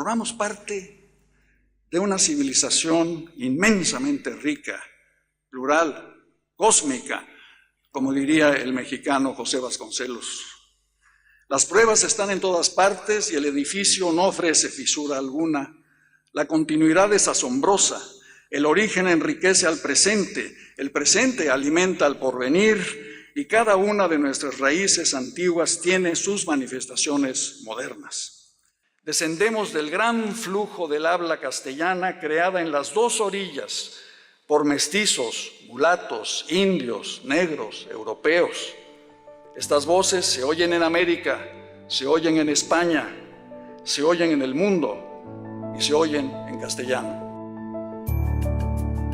Formamos parte de una civilización inmensamente rica, plural, cósmica, como diría el mexicano José Vasconcelos. Las pruebas están en todas partes y el edificio no ofrece fisura alguna. La continuidad es asombrosa, el origen enriquece al presente, el presente alimenta al porvenir y cada una de nuestras raíces antiguas tiene sus manifestaciones modernas. Descendemos del gran flujo del habla castellana creada en las dos orillas por mestizos, mulatos, indios, negros, europeos. Estas voces se oyen en América, se oyen en España, se oyen en el mundo y se oyen en castellano.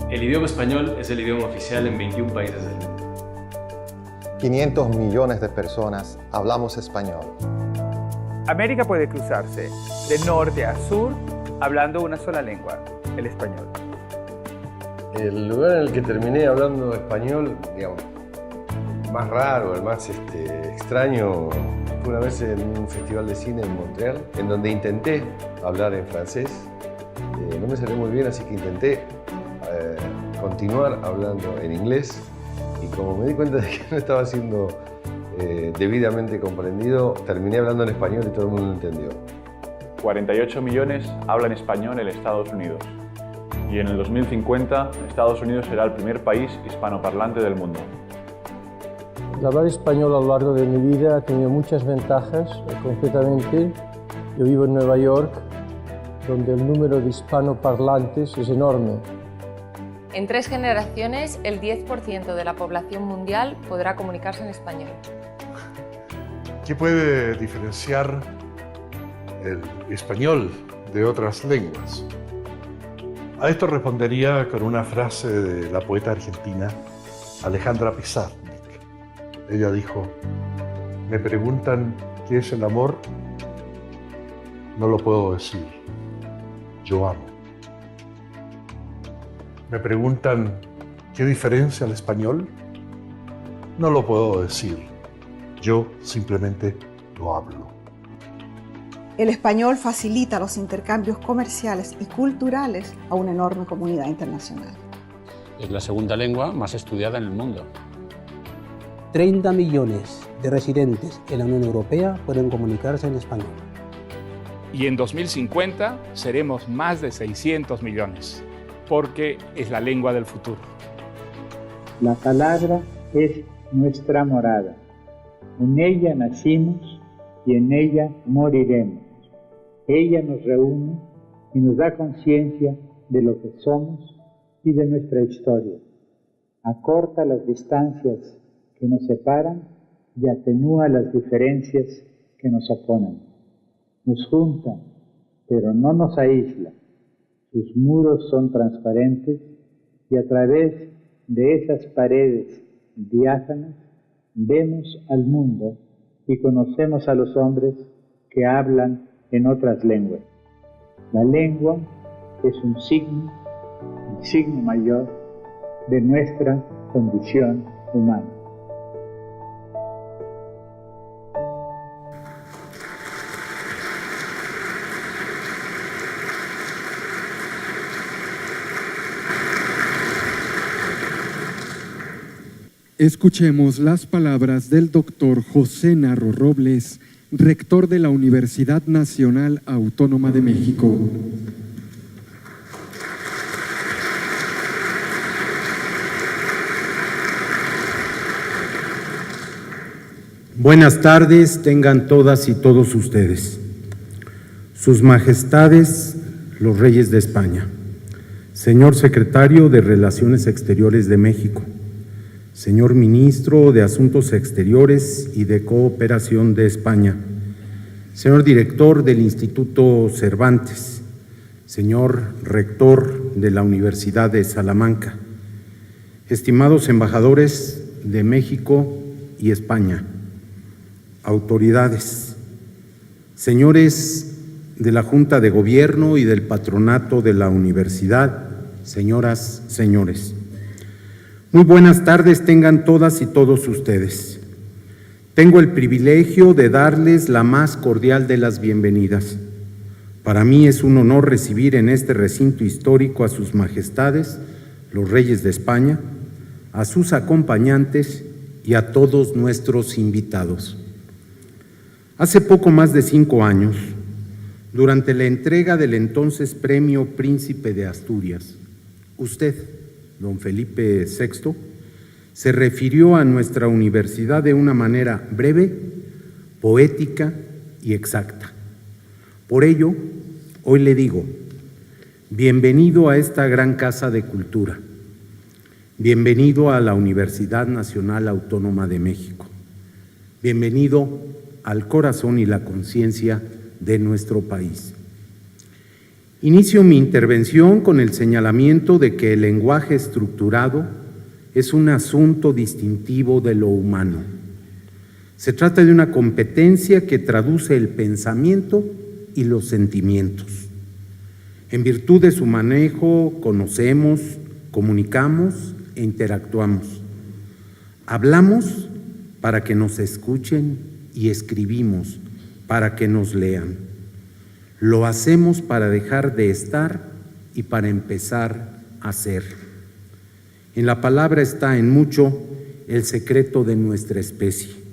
El idioma español es el idioma oficial en 21 países del mundo. 500 millones de personas hablamos español. América puede cruzarse de norte a sur hablando una sola lengua, el español. El lugar en el que terminé hablando español, digamos, más raro, el más extraño, fue una vez en un festival de cine en Montreal, en donde intenté hablar en francés. No me salió muy bien, así que intenté continuar hablando en inglés. Y como me di cuenta de que no estaba siendo debidamente comprendido, terminé hablando en español y todo el mundo lo entendió. 48 millones hablan español en Estados Unidos. Y en el 2050, Estados Unidos será el primer país hispanoparlante del mundo. El hablar español a lo largo de mi vida ha tenido muchas ventajas. Concretamente, yo vivo en Nueva York, donde el número de hispanoparlantes es enorme. En 3 generaciones, el 10% de la población mundial podrá comunicarse en español. ¿Qué puede diferenciar el español de otras lenguas? A esto respondería con una frase de la poeta argentina Alejandra Pizarnik. Ella dijo: me preguntan qué es el amor, no lo puedo decir, yo amo. Me preguntan qué diferencia el español, no lo puedo decir, yo simplemente lo hablo. El español facilita los intercambios comerciales y culturales a una enorme comunidad internacional. Es la segunda lengua más estudiada en el mundo. 30 millones de residentes en la Unión Europea pueden comunicarse en español. Y en 2050 seremos más de 600 millones, porque es la lengua del futuro. La palabra es nuestra morada. En ella nacimos y en ella moriremos. Ella nos reúne y nos da conciencia de lo que somos y de nuestra historia. Acorta las distancias que nos separan y atenúa las diferencias que nos oponen. Nos junta, pero no nos aísla. Sus muros son transparentes y a través de esas paredes diáfanas vemos al mundo y conocemos a los hombres que hablan en otras lenguas. La lengua es un signo, el signo mayor de nuestra condición humana. Escuchemos las palabras del doctor José Narro Robles, rector de la Universidad Nacional Autónoma de México. Buenas tardes tengan todas y todos ustedes. Sus Majestades, los Reyes de España, señor Secretario de Relaciones Exteriores de México, señor Ministro de Asuntos Exteriores y de Cooperación de España, señor Director del Instituto Cervantes, señor Rector de la Universidad de Salamanca, estimados embajadores de México y España, autoridades, señores de la Junta de Gobierno y del Patronato de la Universidad, señoras, señores. Muy buenas tardes tengan todas y todos ustedes. Tengo el privilegio de darles la más cordial de las bienvenidas. Para mí es un honor recibir en este recinto histórico a sus majestades, los reyes de España, a sus acompañantes y a todos nuestros invitados. Hace poco más de 5 años, durante la entrega del entonces Premio Príncipe de Asturias, usted, don Felipe VI, se refirió a nuestra universidad de una manera breve, poética y exacta. Por ello, hoy le digo, bienvenido a esta gran casa de cultura, bienvenido a la Universidad Nacional Autónoma de México, bienvenido al corazón y la conciencia de nuestro país. Inicio mi intervención con el señalamiento de que el lenguaje estructurado es un asunto distintivo de lo humano. Se trata de una competencia que traduce el pensamiento y los sentimientos. En virtud de su manejo, conocemos, comunicamos e interactuamos. Hablamos para que nos escuchen y escribimos para que nos lean. Lo hacemos para dejar de estar y para empezar a ser. En la palabra está en mucho el secreto de nuestra especie.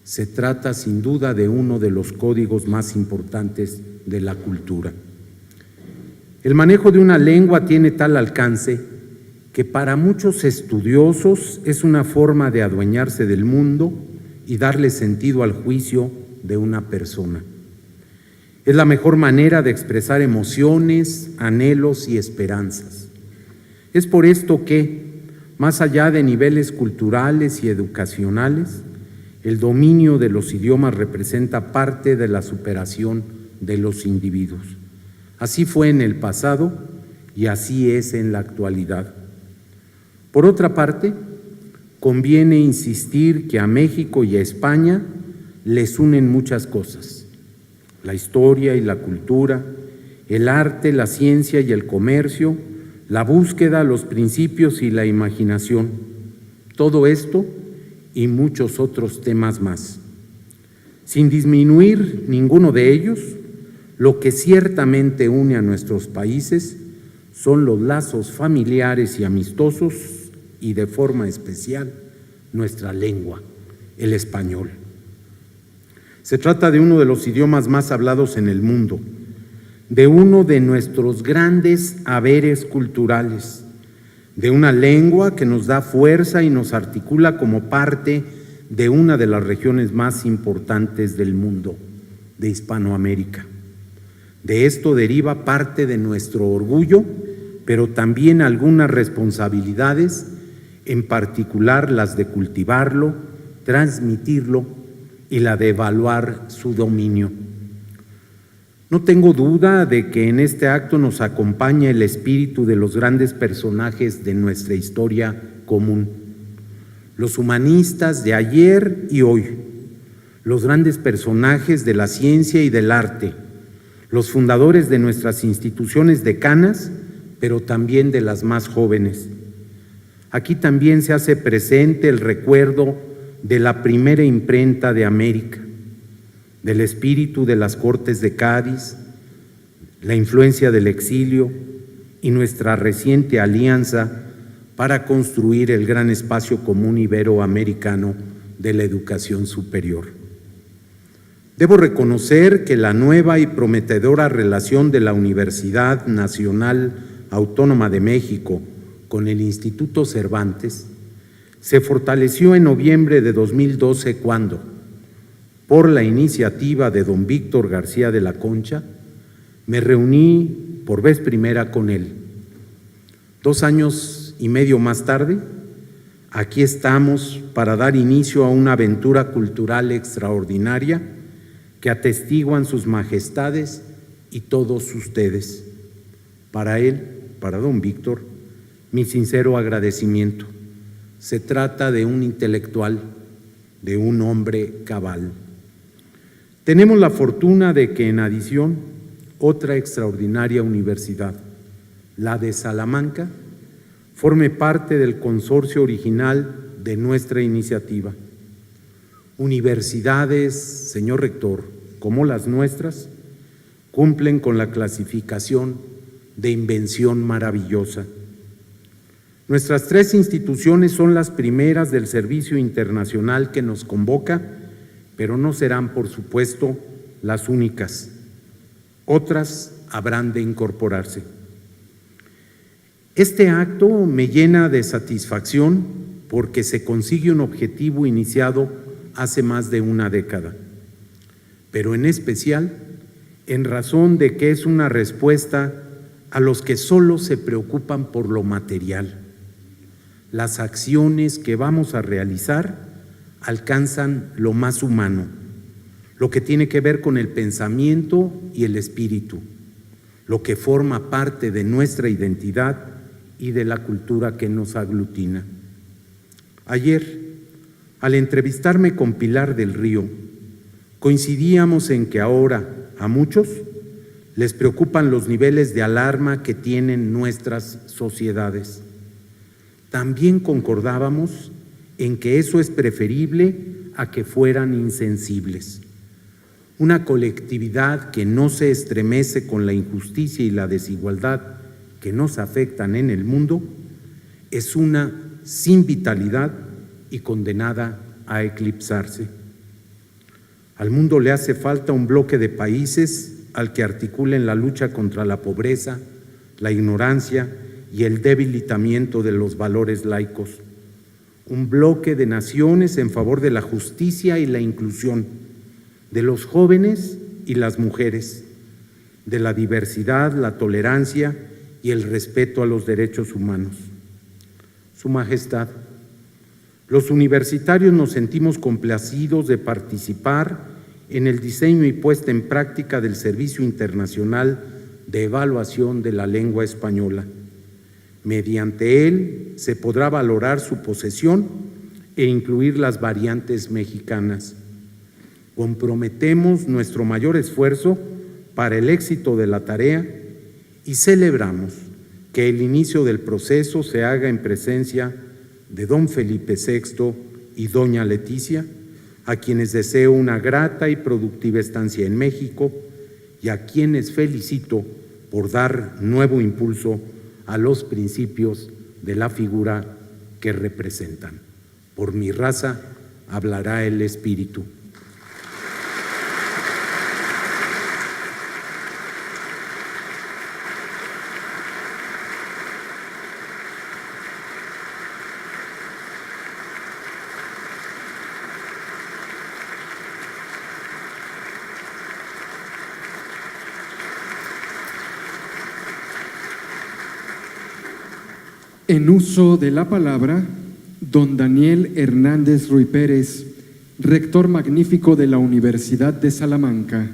Se trata sin duda de uno de los códigos más importantes de la cultura. El manejo de una lengua tiene tal alcance que para muchos estudiosos es una forma de adueñarse del mundo y darle sentido al juicio de una persona. Es la mejor manera de expresar emociones, anhelos y esperanzas. Es por esto que, más allá de niveles culturales y educacionales, el dominio de los idiomas representa parte de la superación de los individuos. Así fue en el pasado y así es en la actualidad. Por otra parte, conviene insistir que a México y a España les unen muchas cosas: la historia y la cultura, el arte, la ciencia y el comercio, la búsqueda, los principios y la imaginación. Todo esto y muchos otros temas más. Sin disminuir ninguno de ellos, lo que ciertamente une a nuestros países son los lazos familiares y amistosos y, de forma especial, nuestra lengua, el español. Se trata de uno de los idiomas más hablados en el mundo, de uno de nuestros grandes haberes culturales, de una lengua que nos da fuerza y nos articula como parte de una de las regiones más importantes del mundo, de Hispanoamérica. De esto deriva parte de nuestro orgullo, pero también algunas responsabilidades, en particular las de cultivarlo, transmitirlo y la de evaluar su dominio. No tengo duda de que en este acto nos acompaña el espíritu de los grandes personajes de nuestra historia común, los humanistas de ayer y hoy, los grandes personajes de la ciencia y del arte, los fundadores de nuestras instituciones decanas, pero también de las más jóvenes. Aquí también se hace presente el recuerdo de la primera imprenta de América, del espíritu de las Cortes de Cádiz, la influencia del exilio y nuestra reciente alianza para construir el gran espacio común iberoamericano de la educación superior. Debo reconocer que la nueva y prometedora relación de la Universidad Nacional Autónoma de México con el Instituto Cervantes se fortaleció en noviembre de 2012 cuando, por la iniciativa de don Víctor García de la Concha, me reuní por vez primera con él. 2 años y medio más tarde, aquí estamos para dar inicio a una aventura cultural extraordinaria que atestiguan sus majestades y todos ustedes. Para él, para don Víctor, mi sincero agradecimiento. Se trata de un intelectual, de un hombre cabal. Tenemos la fortuna de que en adición otra extraordinaria universidad, la de Salamanca, forme parte del consorcio original de nuestra iniciativa. Universidades, señor rector, como las nuestras, cumplen con la clasificación de invención maravillosa. Nuestras 3 instituciones son las primeras del servicio internacional que nos convoca, pero no serán, por supuesto, las únicas. Otras habrán de incorporarse. Este acto me llena de satisfacción porque se consigue un objetivo iniciado hace más de una década, pero en especial en razón de que es una respuesta a los que solo se preocupan por lo material. Las acciones que vamos a realizar alcanzan lo más humano, lo que tiene que ver con el pensamiento y el espíritu, lo que forma parte de nuestra identidad y de la cultura que nos aglutina. Ayer, al entrevistarme con Pilar del Río, coincidíamos en que ahora a muchos les preocupan los niveles de alarma que tienen nuestras sociedades. También concordábamos en que eso es preferible a que fueran insensibles. Una colectividad que no se estremece con la injusticia y la desigualdad que nos afectan en el mundo es una sin vitalidad y condenada a eclipsarse. Al mundo le hace falta un bloque de países al que articulen la lucha contra la pobreza, la ignorancia y el debilitamiento de los valores laicos. Un bloque de naciones en favor de la justicia y la inclusión, de los jóvenes y las mujeres, de la diversidad, la tolerancia y el respeto a los derechos humanos. Su Majestad, los universitarios nos sentimos complacidos de participar en el diseño y puesta en práctica del Servicio Internacional de Evaluación de la Lengua Española. Mediante él se podrá valorar su posesión e incluir las variantes mexicanas. Comprometemos nuestro mayor esfuerzo para el éxito de la tarea y celebramos que el inicio del proceso se haga en presencia de don Felipe VI y doña Leticia, a quienes deseo una grata y productiva estancia en México y a quienes felicito por dar nuevo impulso a los principios de la figura que representan. Por mi raza hablará el Espíritu. En uso de la palabra, don Daniel Hernández Ruy Pérez, rector magnífico de la Universidad de Salamanca.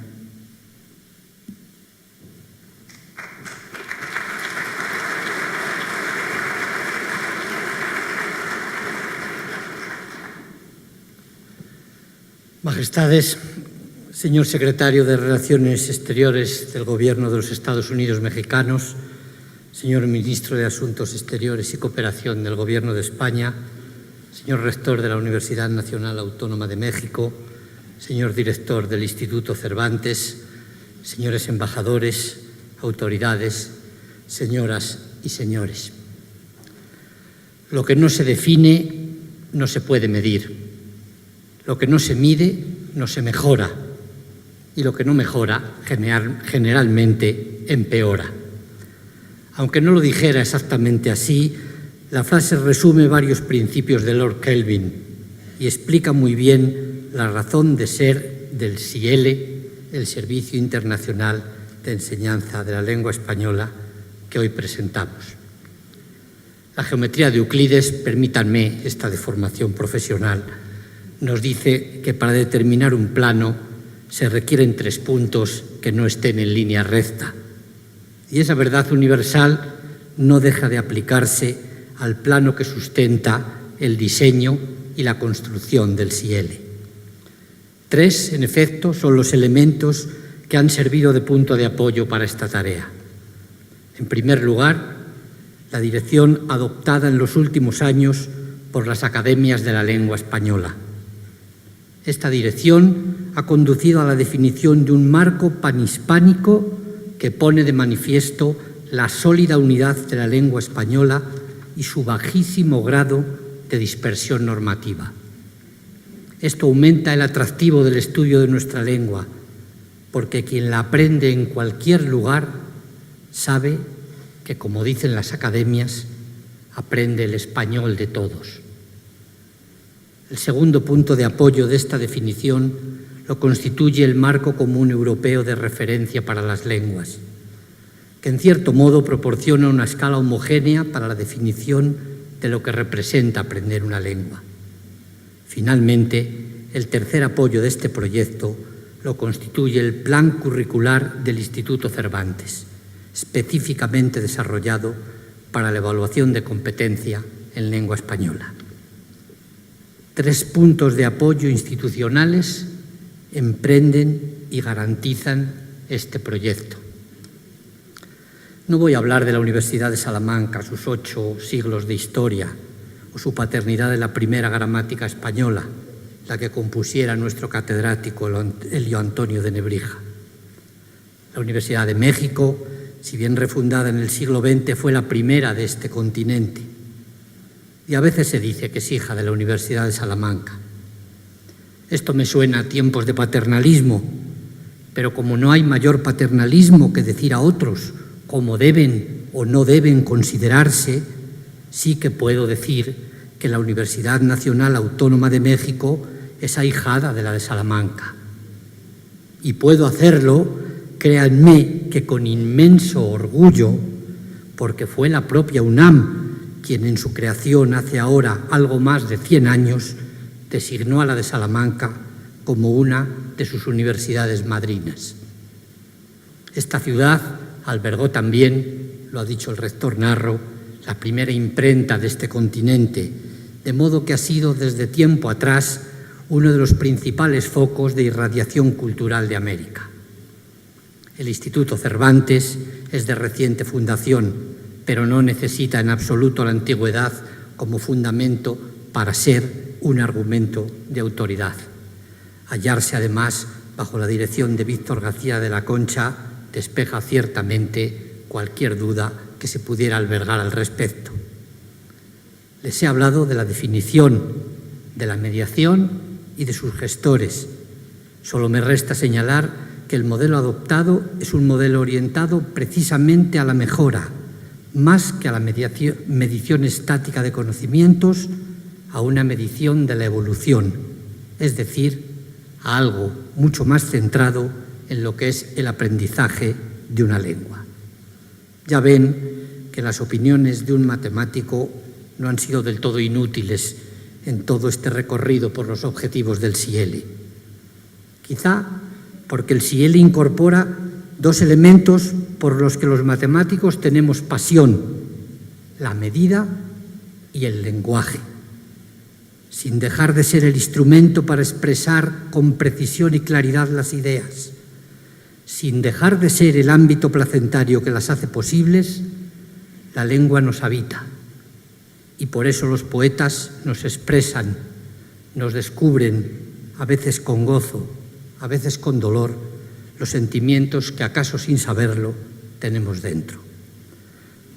Majestades, señor secretario de Relaciones Exteriores del Gobierno de los Estados Unidos Mexicanos, señor ministro de Asuntos Exteriores y Cooperación del Gobierno de España, señor rector de la Universidad Nacional Autónoma de México, señor director del Instituto Cervantes, señores embajadores, autoridades, señoras y señores. Lo que no se define no se puede medir. Lo que no se mide no se mejora. Y lo que no mejora generalmente empeora. Aunque no lo dijera exactamente así, la frase resume varios principios de Lord Kelvin y explica muy bien la razón de ser del SIELE, el Servicio Internacional de Enseñanza de la Lengua Española, que hoy presentamos. La geometría de Euclides, permítanme esta deformación profesional, nos dice que para determinar un plano se requieren 3 puntos que no estén en línea recta. Y esa verdad universal no deja de aplicarse al plano que sustenta el diseño y la construcción del SIELE. 3, en efecto, son los elementos que han servido de punto de apoyo para esta tarea. En primer lugar, la dirección adoptada en los últimos años por las academias de la lengua española. Esta dirección ha conducido a la definición de un marco panhispánico que pone de manifiesto la sólida unidad de la lengua española y su bajísimo grado de dispersión normativa. Esto aumenta el atractivo del estudio de nuestra lengua, porque quien la aprende en cualquier lugar sabe que, como dicen las academias, aprende el español de todos. El segundo punto de apoyo de esta definición lo constituye el Marco Común Europeo de Referencia para las Lenguas, que en cierto modo proporciona una escala homogénea para la definición de lo que representa aprender una lengua. Finalmente, el tercer apoyo de este proyecto lo constituye el Plan Curricular del Instituto Cervantes, específicamente desarrollado para la evaluación de competencia en lengua española. 3 puntos de apoyo institucionales emprenden y garantizan este proyecto. No voy a hablar de la Universidad de Salamanca, sus 8 siglos de historia, o su paternidad de la primera gramática española, la que compusiera nuestro catedrático Elio Antonio de Nebrija. La Universidad de México, si bien refundada en el siglo XX, fue la primera de este continente. Y a veces se dice que es hija de la Universidad de Salamanca. Esto me suena a tiempos de paternalismo, pero como no hay mayor paternalismo que decir a otros cómo deben o no deben considerarse, sí que puedo decir que la Universidad Nacional Autónoma de México es ahijada de la de Salamanca. Y puedo hacerlo, créanme, que con inmenso orgullo, porque fue la propia UNAM quien en su creación hace ahora algo más de 100 años designó a la de Salamanca como una de sus universidades madrinas. Esta ciudad albergó también, lo ha dicho el rector Narro, la primera imprenta de este continente, de modo que ha sido desde tiempo atrás uno de los principales focos de irradiación cultural de América. El Instituto Cervantes es de reciente fundación, pero no necesita en absoluto la antigüedad como fundamento para ser un argumento de autoridad. Hallarse además bajo la dirección de Víctor García de la Concha despeja ciertamente cualquier duda que se pudiera albergar al respecto. Les he hablado de la definición, de la mediación y de sus gestores. Solo me resta señalar que el modelo adoptado es un modelo orientado precisamente a la mejora, más que a la medición estática de conocimientos, a una medición de la evolución, es decir, a algo mucho más centrado en lo que es el aprendizaje de una lengua. Ya ven que las opiniones de un matemático no han sido del todo inútiles en todo este recorrido por los objetivos del SIELE. Quizá porque el SIELE incorpora 2 elementos por los que los matemáticos tenemos pasión: la medida y el lenguaje. Sin dejar de ser el instrumento para expresar con precisión y claridad las ideas, sin dejar de ser el ámbito placentario que las hace posibles, la lengua nos habita. Y por eso los poetas nos expresan, nos descubren, a veces con gozo, a veces con dolor, los sentimientos que acaso sin saberlo tenemos dentro.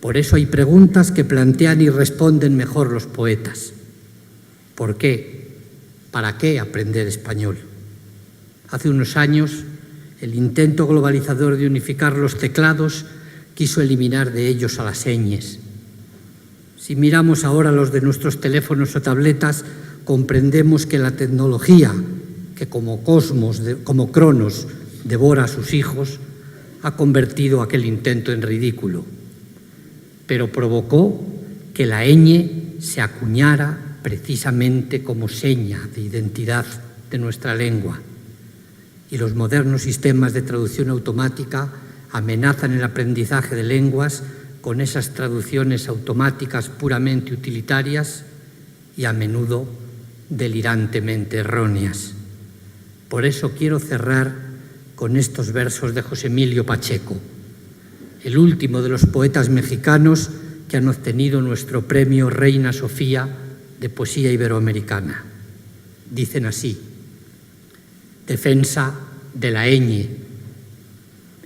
Por eso hay preguntas que plantean y responden mejor los poetas. ¿Por qué? ¿Para qué aprender español? Hace unos años, el intento globalizador de unificar los teclados quiso eliminar de ellos a las señas. Si miramos ahora los de nuestros teléfonos o tabletas, comprendemos que la tecnología, que como Cronos devora a sus hijos, ha convertido aquel intento en ridículo, pero provocó que la ñ se acuñara precisamente como seña de identidad de nuestra lengua, y los modernos sistemas de traducción automática amenazan el aprendizaje de lenguas con esas traducciones automáticas puramente utilitarias y a menudo delirantemente erróneas. Por eso quiero cerrar con estos versos de José Emilio Pacheco, el último de los poetas mexicanos que han obtenido nuestro premio Reina Sofía de Poesía Iberoamericana. Dicen así: defensa de la ñ.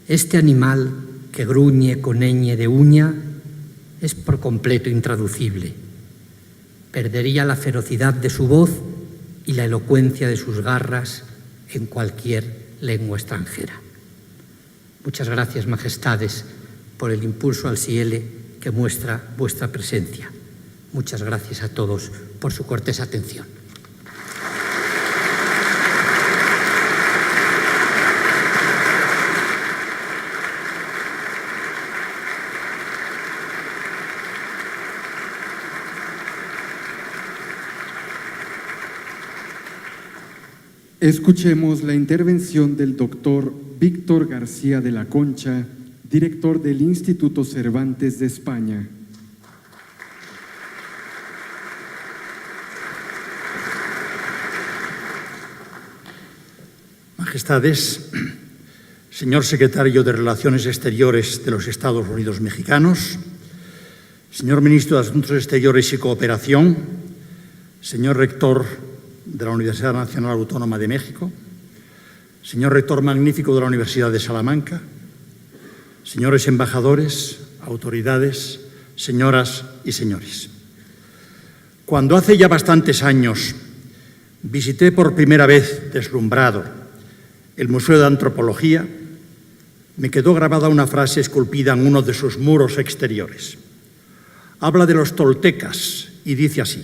Este animal que gruñe con ñ de uña es por completo intraducible. Perdería la ferocidad de su voz y la elocuencia de sus garras en cualquier lengua extranjera. Muchas gracias, Majestades, por el impulso al ciele que muestra vuestra presencia. Muchas gracias a todos por su cortés atención. Escuchemos la intervención del doctor Víctor García de la Concha, director del Instituto Cervantes de España. Majestades, señor secretario de Relaciones Exteriores de los Estados Unidos Mexicanos, señor ministro de Asuntos Exteriores y Cooperación, señor rector de la Universidad Nacional Autónoma de México, señor rector magnífico de la Universidad de Salamanca, señores embajadores, autoridades, señoras y señores. Cuando hace ya bastantes años visité por primera vez, deslumbrado, el Museo de Antropología, me quedó grabada una frase esculpida en uno de sus muros exteriores. Habla de los toltecas y dice así: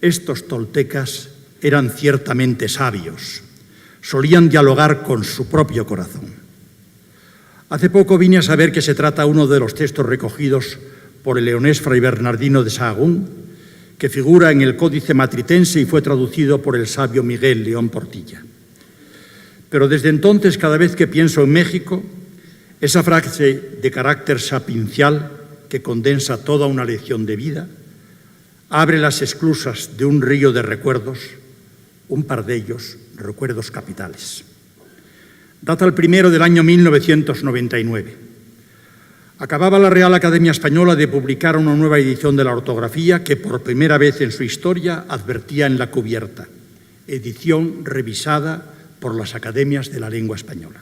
estos toltecas eran ciertamente sabios, solían dialogar con su propio corazón. Hace poco vine a saber que se trata uno de los textos recogidos por el leonés Fray Bernardino de Sahagún, que figura en el Códice Matritense y fue traducido por el sabio Miguel León Portilla. Pero desde entonces, cada vez que pienso en México, esa frase de carácter sapiencial que condensa toda una lección de vida, abre las esclusas de un río de recuerdos, un par de ellos recuerdos capitales. Data el primero del año 1999. Acababa la Real Academia Española de publicar una nueva edición de la ortografía que por primera vez en su historia advertía en la cubierta: edición revisada por las academias de la lengua española.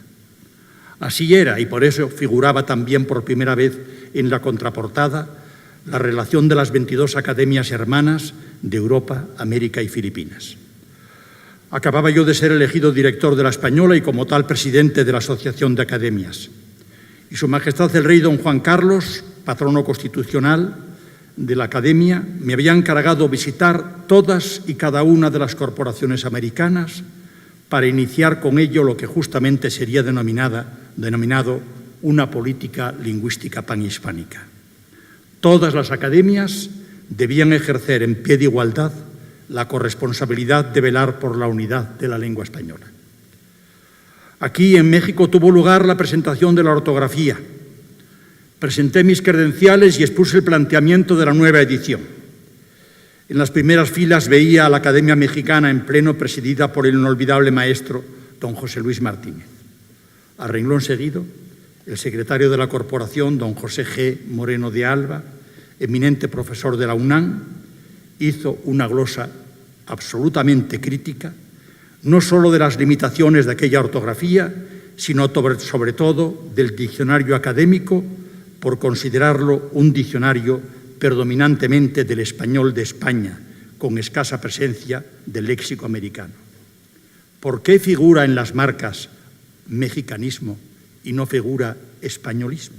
Así era, y por eso figuraba también por primera vez en la contraportada la relación de las 22 academias hermanas de Europa, América y Filipinas. Acababa yo de ser elegido director de la Española y como tal presidente de la Asociación de Academias. Y Su Majestad el Rey Don Juan Carlos, patrono constitucional de la Academia, me había encargado visitar todas y cada una de las corporaciones americanas para iniciar con ello lo que justamente sería denominado una política lingüística panhispánica. Todas las academias debían ejercer en pie de igualdad la corresponsabilidad de velar por la unidad de la lengua española. Aquí, en México, tuvo lugar la presentación de la ortografía. Presenté mis credenciales y expuse el planteamiento de la nueva edición. En las primeras filas veía a la Academia Mexicana en pleno, presidida por el inolvidable maestro don José Luis Martínez. A renglón seguido, el secretario de la corporación, don José G. Moreno de Alba, eminente profesor de la UNAM, hizo una glosa absolutamente crítica, no solo de las limitaciones de aquella ortografía, sino sobre todo del diccionario académico, por considerarlo un diccionario predominantemente del español de España, con escasa presencia del léxico americano. ¿Por qué figura en las marcas mexicanismo y no figura españolismo?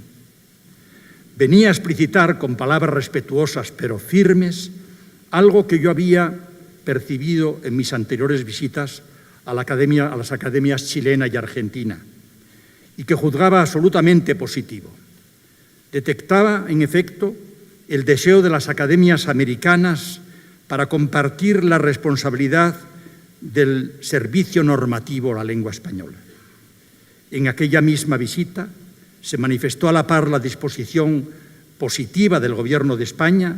Venía a explicitar con palabras respetuosas pero firmes algo que yo había percibido en mis anteriores visitas a las academias chilena y argentina y que juzgaba absolutamente positivo. Detectaba, en efecto, el deseo de las academias americanas para compartir la responsabilidad del servicio normativo a la lengua española. En aquella misma visita se manifestó a la par la disposición positiva del Gobierno de España,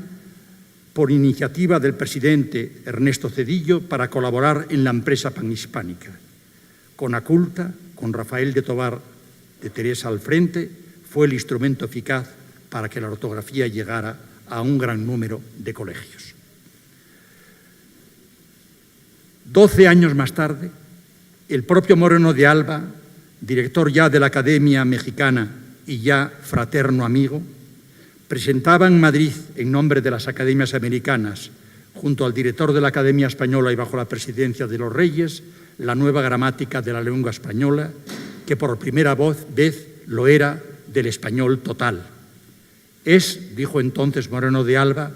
por iniciativa del presidente Ernesto Zedillo, para colaborar en la empresa panhispánica. Con Aculta, con Rafael de Tovar de Teresa al frente, fue el instrumento eficaz para que la ortografía llegara a un gran número de colegios. 12 años más tarde, el propio Moreno de Alba, director ya de la Academia Mexicana y ya fraterno amigo, presentaba en Madrid, en nombre de las Academias Americanas, junto al director de la Academia Española y bajo la presidencia de los Reyes, la nueva gramática de la lengua española, que por primera vez lo era del español total. Es, dijo entonces Moreno de Alba,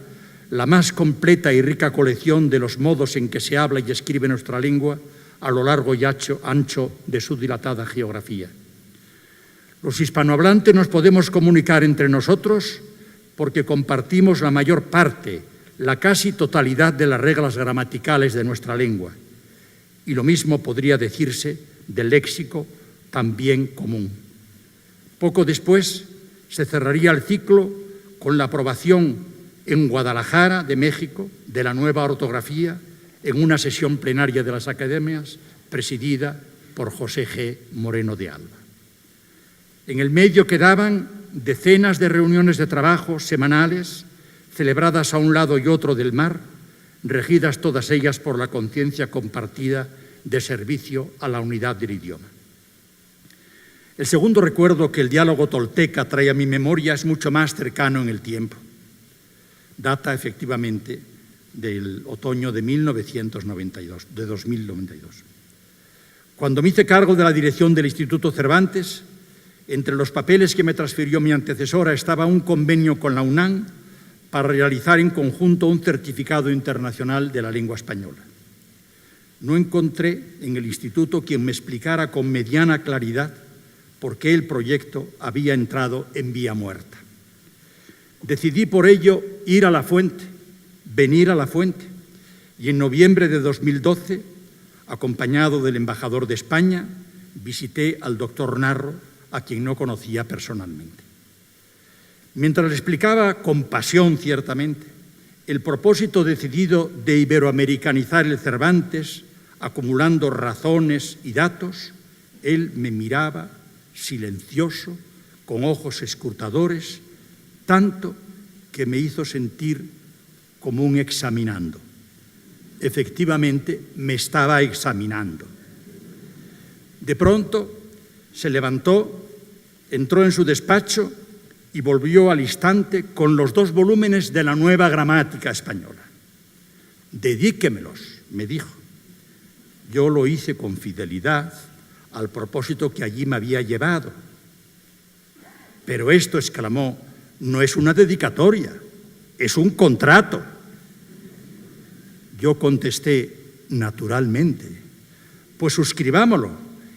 la más completa y rica colección de los modos en que se habla y escribe nuestra lengua a lo largo y ancho de su dilatada geografía. Los hispanohablantes nos podemos comunicar entre nosotros porque compartimos la mayor parte, la casi totalidad de las reglas gramaticales de nuestra lengua. Y lo mismo podría decirse del léxico también común. Poco después se cerraría el ciclo con la aprobación en Guadalajara, de México, de la nueva ortografía en una sesión plenaria de las Academias presidida por José G. Moreno de Alba. En el medio quedaban decenas de reuniones de trabajo semanales celebradas a un lado y otro del mar, regidas todas ellas por la conciencia compartida de servicio a la unidad del idioma. El segundo recuerdo que el diálogo tolteca trae a mi memoria es mucho más cercano en el tiempo. Data efectivamente del otoño de 2092. Cuando me hice cargo de la dirección del Instituto Cervantes, entre los papeles que me transfirió mi antecesora estaba un convenio con la UNAM para realizar en conjunto un certificado internacional de la lengua española. No encontré en el instituto quien me explicara con mediana claridad por qué el proyecto había entrado en vía muerta. Decidí por ello ir a la fuente, venir a la fuente, y en noviembre de 2012, acompañado del embajador de España, visité al doctor Narro, a quien no conocía personalmente. Mientras le explicaba con pasión, ciertamente, el propósito decidido de iberoamericanizar el Cervantes, acumulando razones y datos, él me miraba, silencioso, con ojos escrutadores, tanto que me hizo sentir como un examinando. Efectivamente, me estaba examinando. De pronto se levantó, entró en su despacho y volvió al instante con los 2 volúmenes de la nueva gramática española. Dedíquemelos, me dijo. Yo lo hice con fidelidad al propósito que allí me había llevado. Pero esto, exclamó, no es una dedicatoria, es un contrato. Yo contesté, naturalmente, pues suscribámoslo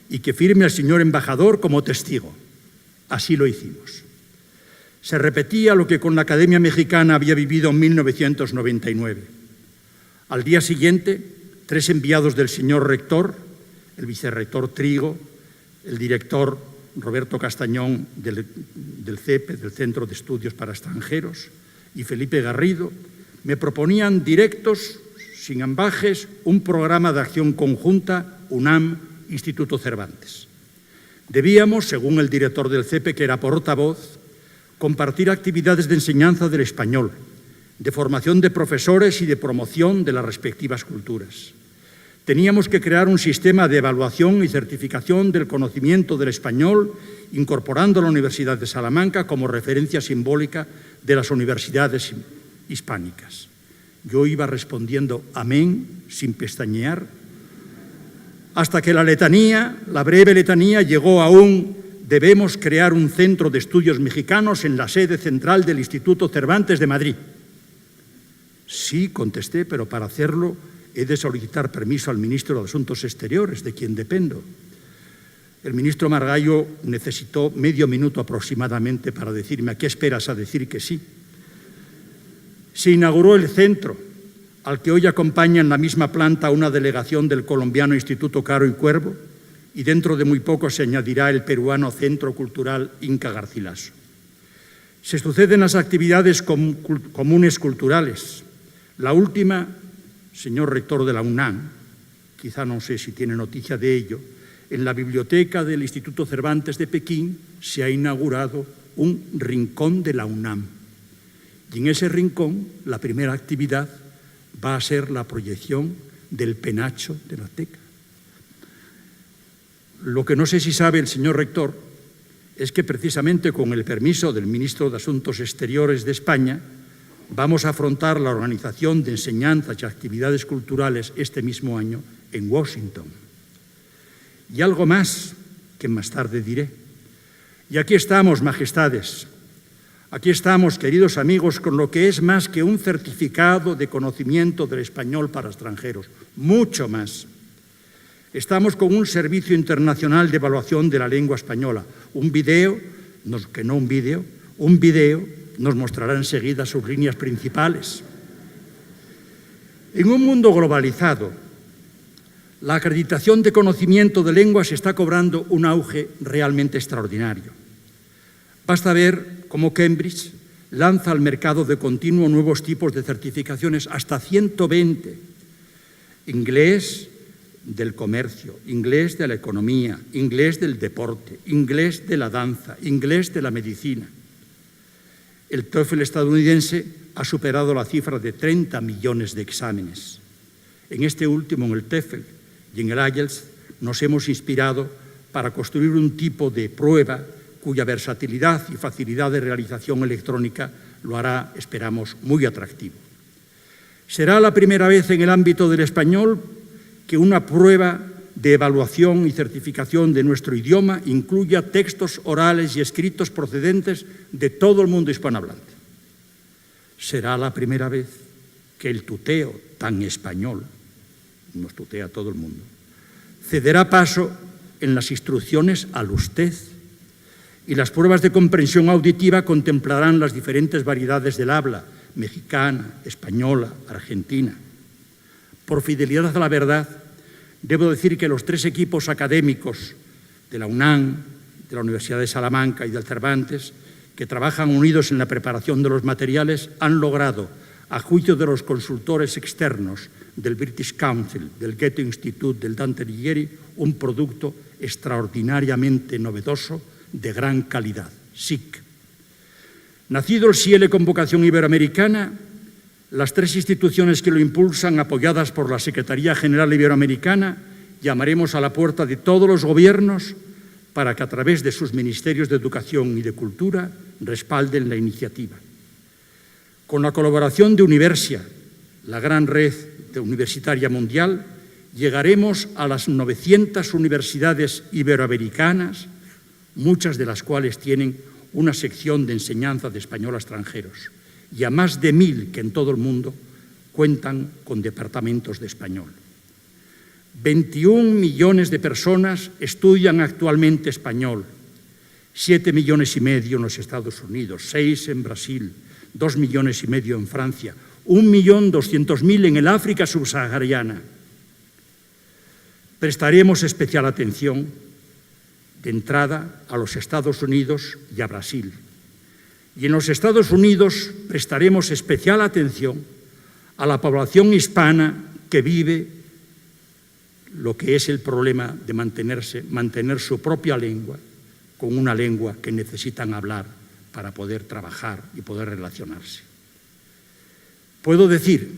y que firme al señor embajador como testigo. Así lo hicimos. Se repetía lo que con la Academia Mexicana había vivido en 1999. Al día siguiente, 3 enviados del señor rector, el vicerrector Trigo, el director Roberto Castañón del CEPE, del Centro de Estudios para Extranjeros, y Felipe Garrido, me proponían directos, sin ambajes, un programa de acción conjunta UNAM-Instituto Cervantes. Debíamos, según el director del CEPE, que era portavoz, compartir actividades de enseñanza del español, de formación de profesores y de promoción de las respectivas culturas. Teníamos que crear un sistema de evaluación y certificación del conocimiento del español, incorporando a la Universidad de Salamanca como referencia simbólica de las universidades hispánicas. Yo iba respondiendo amén, sin pestañear, hasta que la letanía, la breve letanía, llegó a un debemos crear un centro de estudios mexicanos en la sede central del Instituto Cervantes de Madrid. Sí, contesté, pero para hacerlo he de solicitar permiso al ministro de Asuntos Exteriores, de quien dependo. El ministro Margallo necesitó medio minuto aproximadamente para decirme ¿a qué esperas a decir que sí? Se inauguró el centro, al que hoy acompaña en la misma planta una delegación del colombiano Instituto Caro y Cuervo, y dentro de muy poco se añadirá el peruano Centro Cultural Inca Garcilaso. Se suceden las actividades comunes culturales. La última, señor rector de la UNAM, quizá no sé si tiene noticia de ello, en la biblioteca del Instituto Cervantes de Pekín se ha inaugurado un rincón de la UNAM. Y en ese rincón, la primera actividad va a ser la proyección del penacho de la Teca. Lo que no sé si sabe el señor rector es que precisamente con el permiso del ministro de Asuntos Exteriores de España vamos a afrontar la organización de enseñanzas y actividades culturales este mismo año en Washington. Y algo más que más tarde diré. Y aquí estamos, majestades, aquí estamos, queridos amigos, con lo que es más que un certificado de conocimiento del español para extranjeros, mucho más. Estamos con un servicio internacional de evaluación de la lengua española. Un video nos mostrará enseguida sus líneas principales. En un mundo globalizado, la acreditación de conocimiento de lenguas está cobrando un auge realmente extraordinario. Basta ver cómo Cambridge lanza al mercado de continuo nuevos tipos de certificaciones, hasta 120. Inglés del comercio, inglés de la economía, inglés del deporte, inglés de la danza, inglés de la medicina. El TOEFL estadounidense ha superado la cifra de 30 millones de exámenes. En este último, en el TOEFL y en el IELTS, nos hemos inspirado para construir un tipo de prueba cuya versatilidad y facilidad de realización electrónica lo hará, esperamos, muy atractivo. Será la primera vez en el ámbito del español que una prueba de evaluación y certificación de nuestro idioma incluya textos orales y escritos procedentes de todo el mundo hispanohablante. Será la primera vez que el tuteo tan español, nos tutea a todo el mundo, cederá paso en las instrucciones al usted, y las pruebas de comprensión auditiva contemplarán las diferentes variedades del habla, mexicana, española, argentina. Por fidelidad a la verdad, debo decir que los 3 equipos académicos de la UNAM, de la Universidad de Salamanca y del Cervantes, que trabajan unidos en la preparación de los materiales, han logrado, a juicio de los consultores externos del British Council, del Goethe Institut, del Dante Alighieri, un producto extraordinariamente novedoso de gran calidad, SIC. Nacido el SIELE con vocación iberoamericana, las 3 instituciones que lo impulsan, apoyadas por la Secretaría General Iberoamericana, llamaremos a la puerta de todos los gobiernos para que a través de sus ministerios de Educación y de Cultura respalden la iniciativa. Con la colaboración de Universia, la gran red universitaria mundial, llegaremos a las 900 universidades iberoamericanas, muchas de las cuales tienen una sección de enseñanza de español a extranjeros, y a más de 1000 que en todo el mundo cuentan con departamentos de español. 21 millones de personas estudian actualmente español, 7,5 millones en los Estados Unidos, 6 en Brasil, 2,5 millones en Francia, 1.200.000 en el África subsahariana. Prestaremos especial atención de entrada a los Estados Unidos y a Brasil. Y en los Estados Unidos prestaremos especial atención a la población hispana que vive lo que es el problema de mantener su propia lengua con una lengua que necesitan hablar para poder trabajar y poder relacionarse. Puedo decir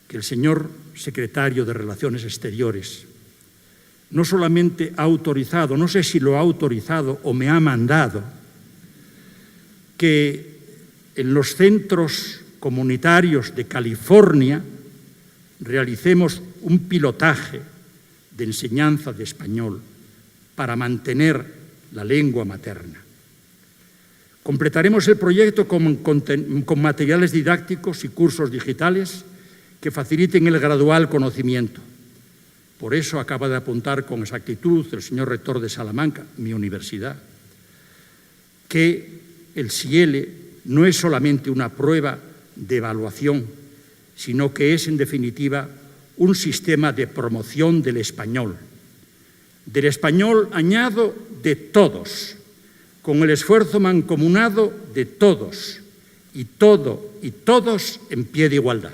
que el señor secretario de Relaciones Exteriores no solamente ha autorizado, no sé si lo ha autorizado o me ha mandado, que en los centros comunitarios de California realicemos un pilotaje de enseñanza de español para mantener la lengua materna. Completaremos el proyecto con materiales didácticos y cursos digitales que faciliten el gradual conocimiento. Por eso acaba de apuntar con exactitud el señor rector de Salamanca, mi universidad, que el SIELE no es solamente una prueba de evaluación, sino que es, en definitiva, un sistema de promoción del español añado de todos, con el esfuerzo mancomunado de todos, y todo y todos en pie de igualdad.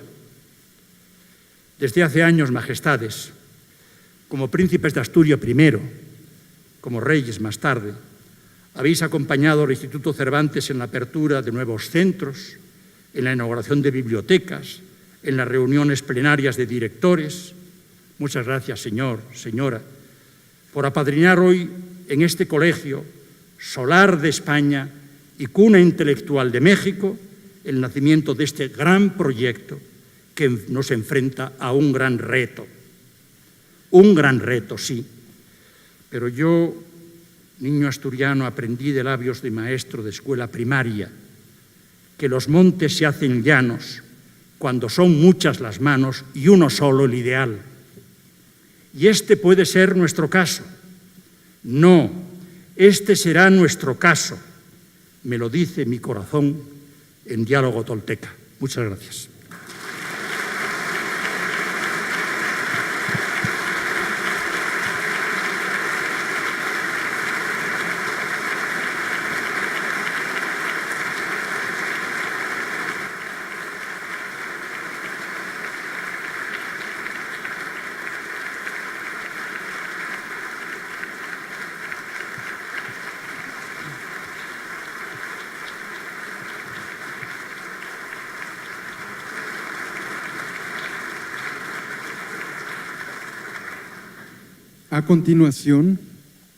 Desde hace años, majestades, como príncipes de Asturias primero, como reyes más tarde, habéis acompañado al Instituto Cervantes en la apertura de nuevos centros, en la inauguración de bibliotecas, en las reuniones plenarias de directores. Muchas gracias, señor, señora, por apadrinar hoy en este colegio, solar de España y cuna intelectual de México, el nacimiento de este gran proyecto que nos enfrenta a un gran reto. Un gran reto, sí. Pero yo, niño asturiano, aprendí de labios de maestro de escuela primaria que los montes se hacen llanos cuando son muchas las manos y uno solo el ideal. Y este puede ser nuestro caso. No, este será nuestro caso. Me lo dice mi corazón en diálogo tolteca. Muchas gracias. A continuación,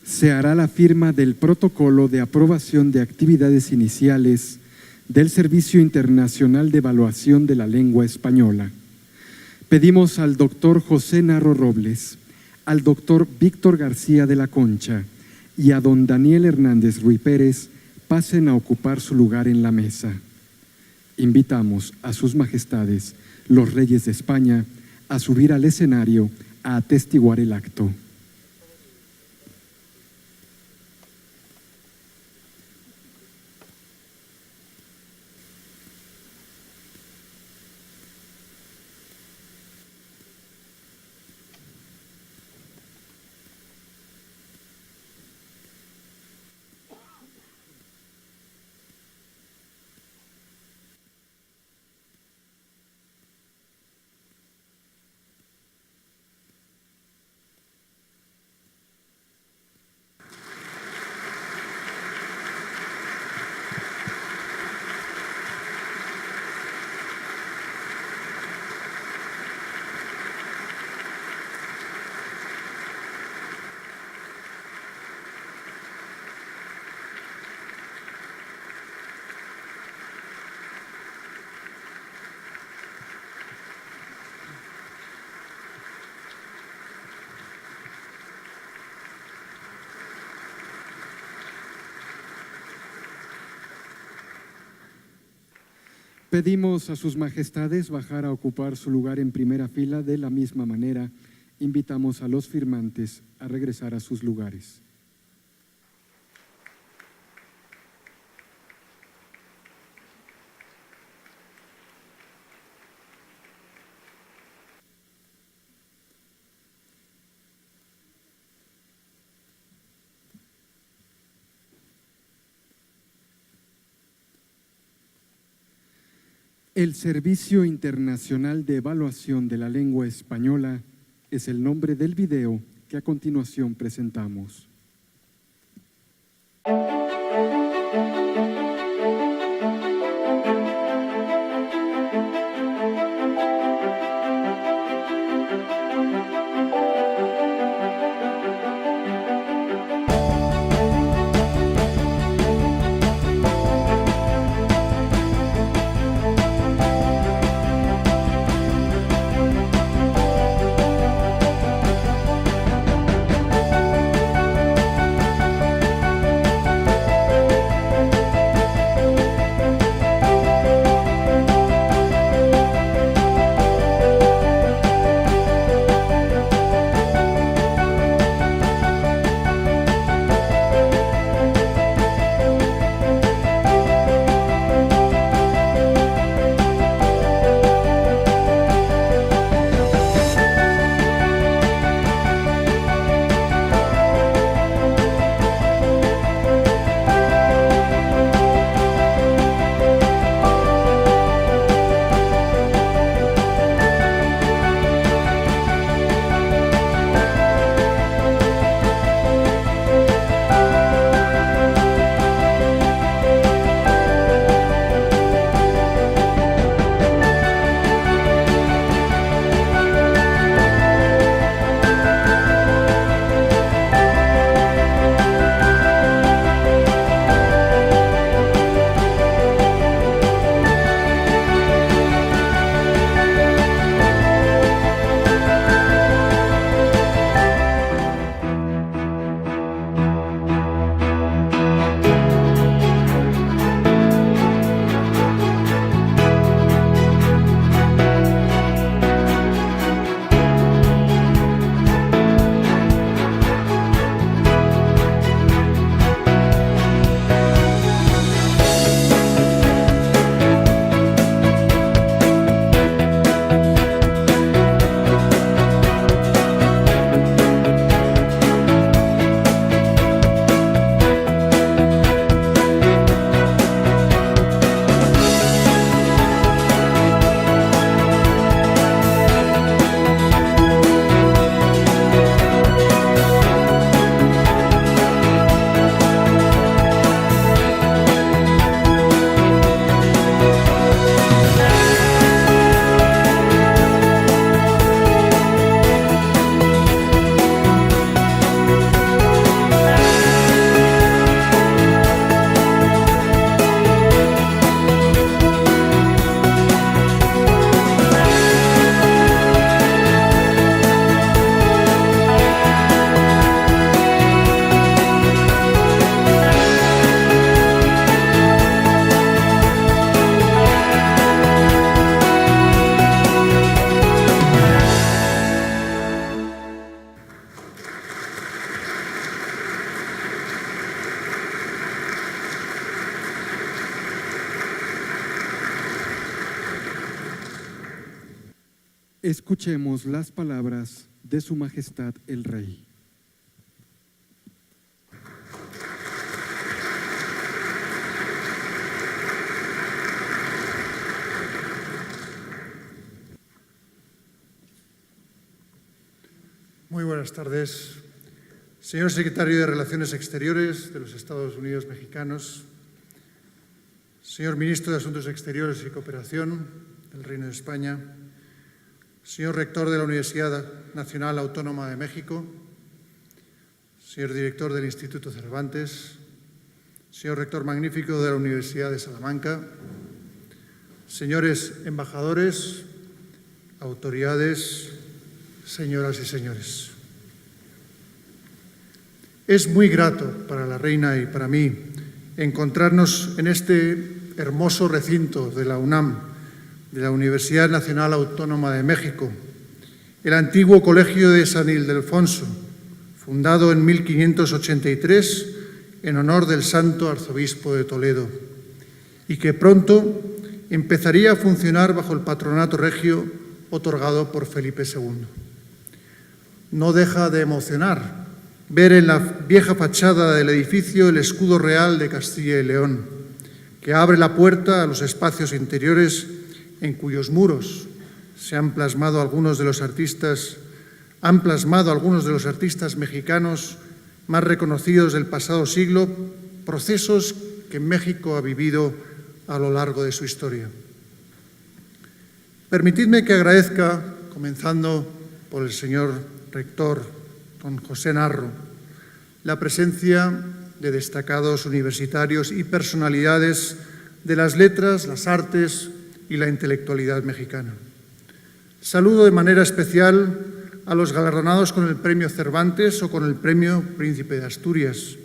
se hará la firma del protocolo de aprobación de actividades iniciales del Servicio Internacional de Evaluación de la Lengua Española. Pedimos al doctor José Narro Robles, al doctor Víctor García de la Concha y a don Daniel Hernández Ruy Pérez pasen a ocupar su lugar en la mesa. Invitamos a sus majestades, los reyes de España, a subir al escenario a atestiguar el acto. Pedimos a sus majestades bajar a ocupar su lugar en primera fila. De la misma manera, invitamos a los firmantes a regresar a sus lugares. El Servicio Internacional de Evaluación de la Lengua Española es el nombre del video que a continuación presentamos. Escuchemos las palabras de Su Majestad el Rey. Muy buenas tardes. Señor Secretario de Relaciones Exteriores de los Estados Unidos Mexicanos, señor Ministro de Asuntos Exteriores y Cooperación del Reino de España, señor Rector de la Universidad Nacional Autónoma de México, señor Director del Instituto Cervantes, señor Rector Magnífico de la Universidad de Salamanca, señores embajadores, autoridades, señoras y señores. Es muy grato para la Reina y para mí encontrarnos en este hermoso recinto de la UNAM, de la Universidad Nacional Autónoma de México, el antiguo Colegio de San Ildefonso, fundado en 1583 en honor del Santo Arzobispo de Toledo, y que pronto empezaría a funcionar bajo el patronato regio otorgado por Felipe II. No deja de emocionar ver en la vieja fachada del edificio el escudo real de Castilla y León, que abre la puerta a los espacios interiores en cuyos muros se han plasmado algunos de los artistas mexicanos más reconocidos del pasado siglo, procesos que México ha vivido a lo largo de su historia. Permitidme que agradezca, comenzando por el señor Rector, don José Narro, la presencia de destacados universitarios y personalidades de las letras, las artes y la intelectualidad mexicana. Saludo de manera especial a los galardonados con el Premio Cervantes o con el Premio Príncipe de Asturias,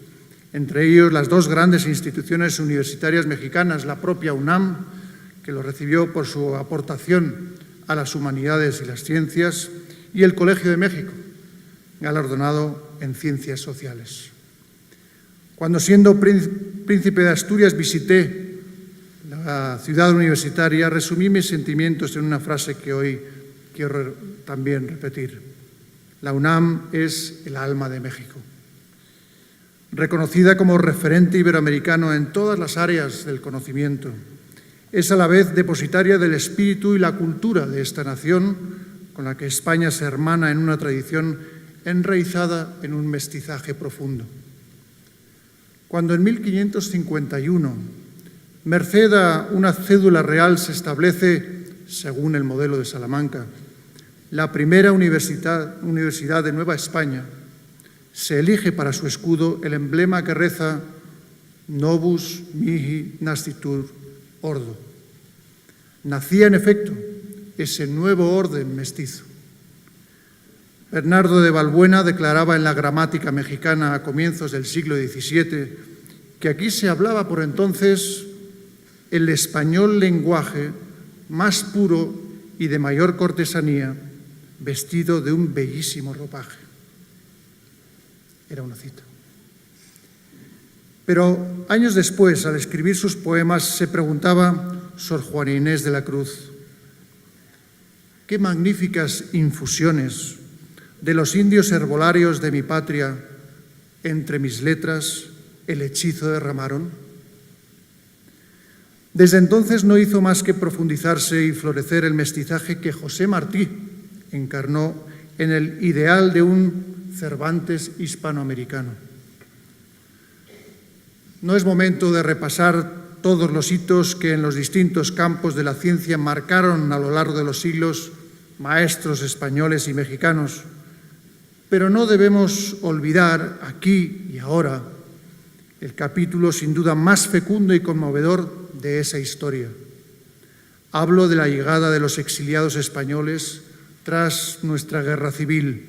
entre ellos las dos grandes instituciones universitarias mexicanas, la propia UNAM, que lo recibió por su aportación a las humanidades y las ciencias, y el Colegio de México, galardonado en Ciencias Sociales. Cuando siendo príncipe de Asturias visité la ciudad universitaria, resumí mis sentimientos en una frase que hoy quiero también repetir. La UNAM es el alma de México. Reconocida como referente iberoamericano en todas las áreas del conocimiento, es a la vez depositaria del espíritu y la cultura de esta nación, con la que España se hermana en una tradición enraizada en un mestizaje profundo. Cuando en 1551, merced a una cédula real, se establece, según el modelo de Salamanca, la primera universidad de Nueva España, se elige para su escudo el emblema que reza Novus mihi nascitur ordo. Nacía, en efecto, ese nuevo orden mestizo. Bernardo de Balbuena declaraba en la gramática mexicana a comienzos del siglo XVII que aquí se hablaba por entonces el español lenguaje más puro y de mayor cortesanía, vestido de un bellísimo ropaje. Era una cita. Pero años después, al escribir sus poemas, se preguntaba Sor Juana Inés de la Cruz: qué magníficas infusiones de los indios herbolarios de mi patria entre mis letras el hechizo derramaron. Desde entonces no hizo más que profundizarse y florecer el mestizaje que José Martí encarnó en el ideal de un Cervantes hispanoamericano. No es momento de repasar todos los hitos que en los distintos campos de la ciencia marcaron a lo largo de los siglos maestros españoles y mexicanos, pero no debemos olvidar aquí y ahora el capítulo sin duda más fecundo y conmovedor de esa historia. Hablo de la llegada de los exiliados españoles tras nuestra guerra civil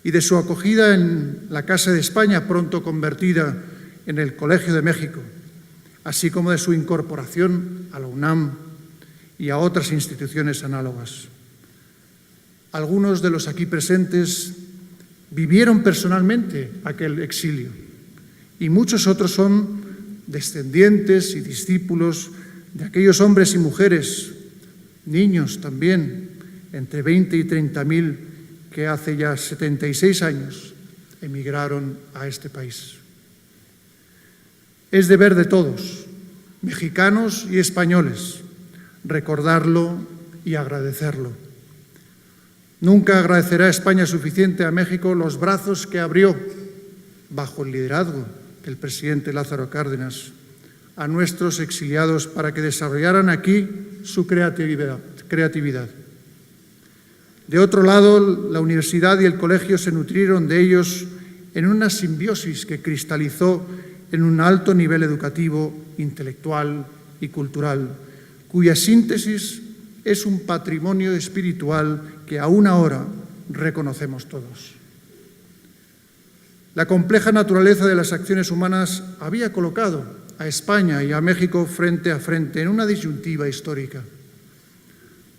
y de su acogida en la Casa de España, pronto convertida en el Colegio de México, así como de su incorporación a la UNAM y a otras instituciones análogas. Algunos de los aquí presentes vivieron personalmente aquel exilio y muchos otros son descendientes y discípulos de aquellos hombres y mujeres, niños también, entre 20 y 30.000 que hace ya 76 años emigraron a este país. Es deber de todos, mexicanos y españoles, recordarlo y agradecerlo. Nunca agradecerá España suficiente a México los brazos que abrió, bajo el liderazgo del presidente Lázaro Cárdenas, a nuestros exiliados para que desarrollaran aquí su creatividad. De otro lado, la universidad y el colegio se nutrieron de ellos en una simbiosis que cristalizó en un alto nivel educativo, intelectual y cultural, cuya síntesis es un patrimonio espiritual que aún ahora reconocemos todos. La compleja naturaleza de las acciones humanas había colocado a España y a México frente a frente en una disyuntiva histórica.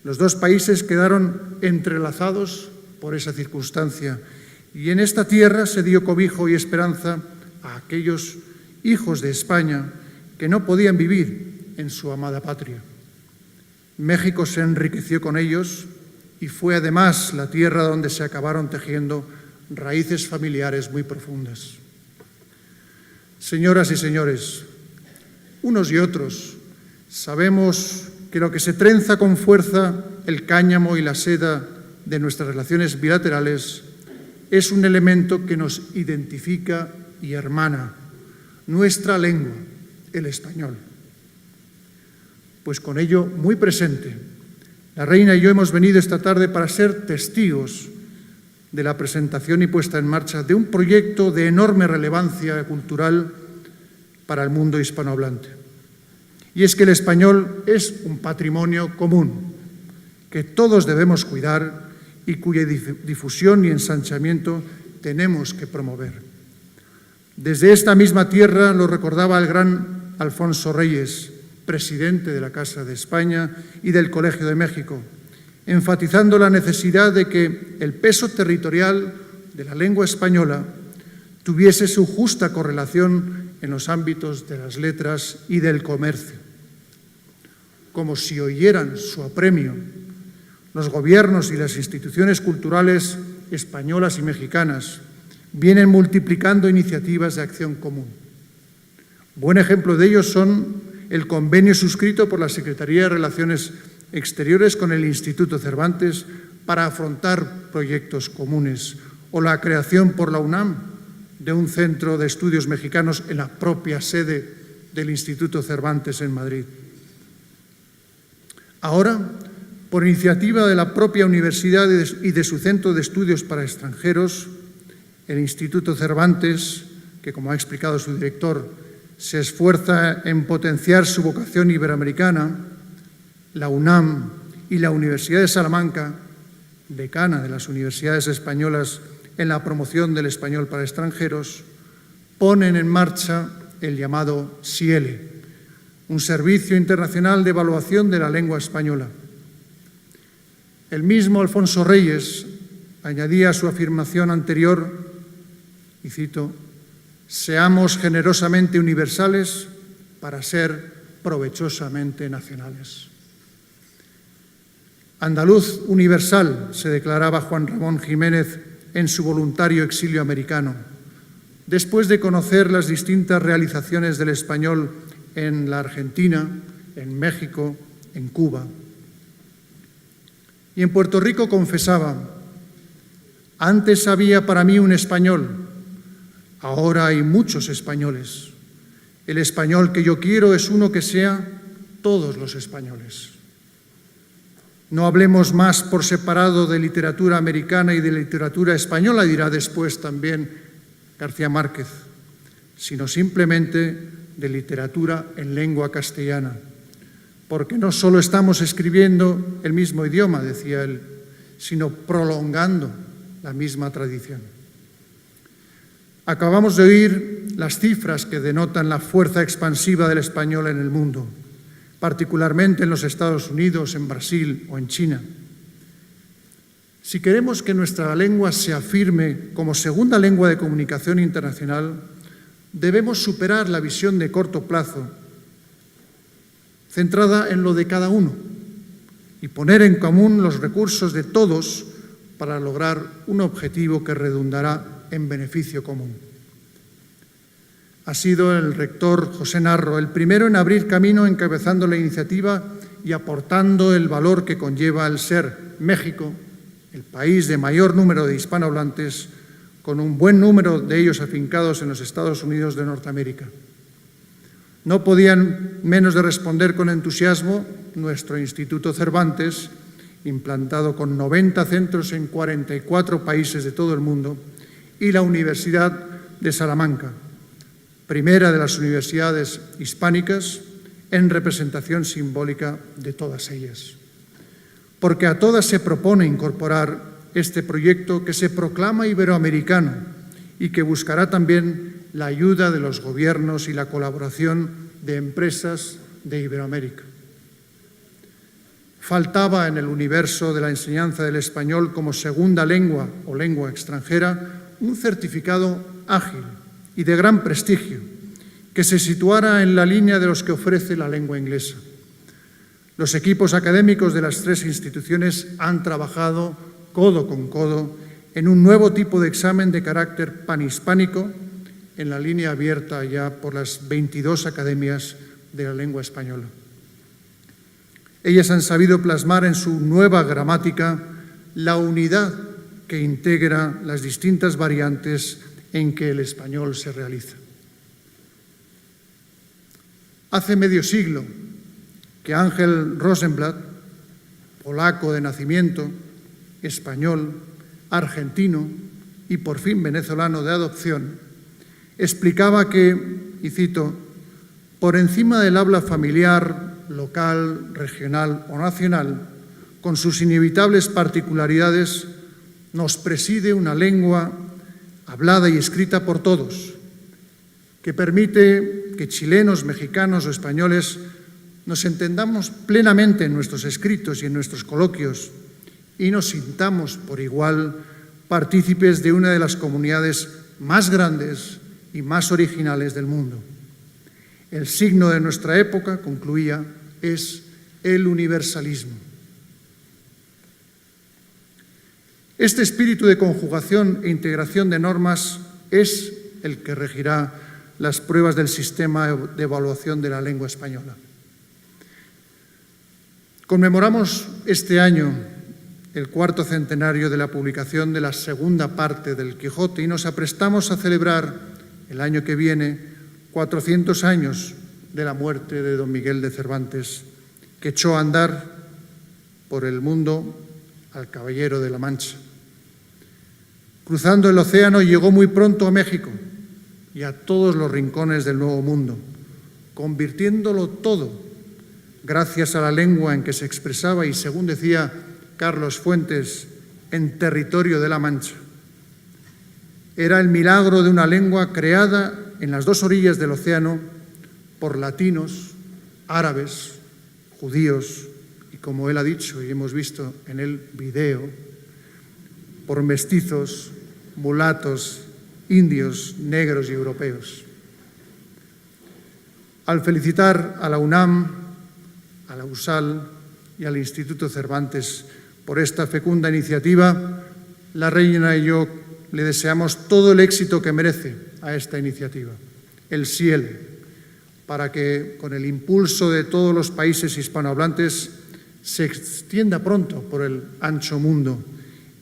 Los dos países quedaron entrelazados por esa circunstancia y en esta tierra se dio cobijo y esperanza a aquellos hijos de España que no podían vivir en su amada patria. México se enriqueció con ellos y fue además la tierra donde se acabaron tejiendo raíces familiares muy profundas. Señoras y señores, unos y otros sabemos que lo que se trenza con fuerza el cáñamo y la seda de nuestras relaciones bilaterales es un elemento que nos identifica y hermana, nuestra lengua, el español. Pues con ello muy presente, la reina y yo hemos venido esta tarde para ser testigos de la presentación y puesta en marcha de un proyecto de enorme relevancia cultural para el mundo hispanohablante. Y es que el español es un patrimonio común que todos debemos cuidar y cuya difusión y ensanchamiento tenemos que promover. Desde esta misma tierra lo recordaba el gran Alfonso Reyes, presidente de la Casa de España y del Colegio de México, enfatizando la necesidad de que el peso territorial de la lengua española tuviese su justa correlación en los ámbitos de las letras y del comercio. Como si oyeran su apremio, los gobiernos y las instituciones culturales españolas y mexicanas vienen multiplicando iniciativas de acción común. Buen ejemplo de ello son el convenio suscrito por la Secretaría de Relaciones Exteriores con el Instituto Cervantes para afrontar proyectos comunes, o la creación por la UNAM de un centro de estudios mexicanos en la propia sede del Instituto Cervantes en Madrid. Ahora, por iniciativa de la propia universidad y de su centro de estudios para extranjeros, el Instituto Cervantes, que como ha explicado su director, se esfuerza en potenciar su vocación iberoamericana, la UNAM y la Universidad de Salamanca, decana de las universidades españolas en la promoción del español para extranjeros, ponen en marcha el llamado SIELE, un servicio internacional de evaluación de la lengua española. El mismo Alfonso Reyes añadía a su afirmación anterior, y cito, «Seamos generosamente universales para ser provechosamente nacionales». Andaluz universal, se declaraba Juan Ramón Jiménez en su voluntario exilio americano, después de conocer las distintas realizaciones del español en la Argentina, en México, en Cuba. Y en Puerto Rico confesaba, «Antes había para mí un español, ahora hay muchos españoles. El español que yo quiero es uno que sea todos los españoles». No hablemos más por separado de literatura americana y de literatura española, dirá después también García Márquez, sino simplemente de literatura en lengua castellana, porque no solo estamos escribiendo el mismo idioma, decía él, sino prolongando la misma tradición. Acabamos de oír las cifras que denotan la fuerza expansiva del español en el mundo, particularmente en los Estados Unidos, en Brasil o en China. Si queremos que nuestra lengua se afirme como segunda lengua de comunicación internacional, debemos superar la visión de corto plazo, centrada en lo de cada uno, y poner en común los recursos de todos para lograr un objetivo que redundará en beneficio común. Ha sido el rector José Narro el primero en abrir camino encabezando la iniciativa y aportando el valor que conlleva el ser México, el país de mayor número de hispanohablantes, con un buen número de ellos afincados en los Estados Unidos de Norteamérica. No podían menos de responder con entusiasmo nuestro Instituto Cervantes, implantado con 90 centros en 44 países de todo el mundo, y la Universidad de Salamanca, primera de las universidades hispánicas en representación simbólica de todas ellas. Porque a todas se propone incorporar este proyecto que se proclama iberoamericano y que buscará también la ayuda de los gobiernos y la colaboración de empresas de Iberoamérica. Faltaba en el universo de la enseñanza del español como segunda lengua o lengua extranjera un certificado ágil y de gran prestigio que se situara en la línea de los que ofrece la lengua inglesa. Los equipos académicos de las tres instituciones han trabajado codo con codo en un nuevo tipo de examen de carácter panhispánico en la línea abierta ya por las 22 academias de la lengua española. Ellas han sabido plasmar en su nueva gramática la unidad que integra las distintas variantes en que el español se realiza. Hace medio siglo que Ángel Rosenblatt, polaco de nacimiento, español, argentino y por fin venezolano de adopción, explicaba que, y cito, por encima del habla familiar, local, regional o nacional, con sus inevitables particularidades, nos preside una lengua hablada y escrita por todos, que permite que chilenos, mexicanos o españoles nos entendamos plenamente en nuestros escritos y en nuestros coloquios y nos sintamos por igual partícipes de una de las comunidades más grandes y más originales del mundo. El signo de nuestra época, concluía, es el universalismo. Este espíritu de conjugación e integración de normas es el que regirá las pruebas del sistema de evaluación de la lengua española. Conmemoramos este año el 4º centenario de la publicación de la segunda parte del Quijote y nos aprestamos a celebrar el año que viene 400 años de la muerte de don Miguel de Cervantes, que echó a andar por el mundo al Caballero de la Mancha. Cruzando el océano llegó muy pronto a México y a todos los rincones del Nuevo Mundo, convirtiéndolo todo gracias a la lengua en que se expresaba y, según decía Carlos Fuentes, en territorio de la Mancha. Era el milagro de una lengua creada en las dos orillas del océano por latinos, árabes, judíos y, como él ha dicho y hemos visto en el video, por mestizos, mulatos, indios, negros y europeos. Al felicitar a la UNAM, a la USAL y al Instituto Cervantes por esta fecunda iniciativa, la reina y yo le deseamos todo el éxito que merece a esta iniciativa, el cielo, para que con el impulso de todos los países hispanohablantes se extienda pronto por el ancho mundo,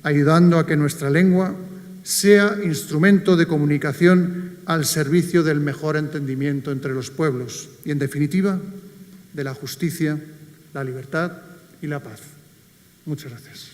ayudando a que nuestra lengua sea instrumento de comunicación al servicio del mejor entendimiento entre los pueblos y, en definitiva, de la justicia, la libertad y la paz. Muchas gracias.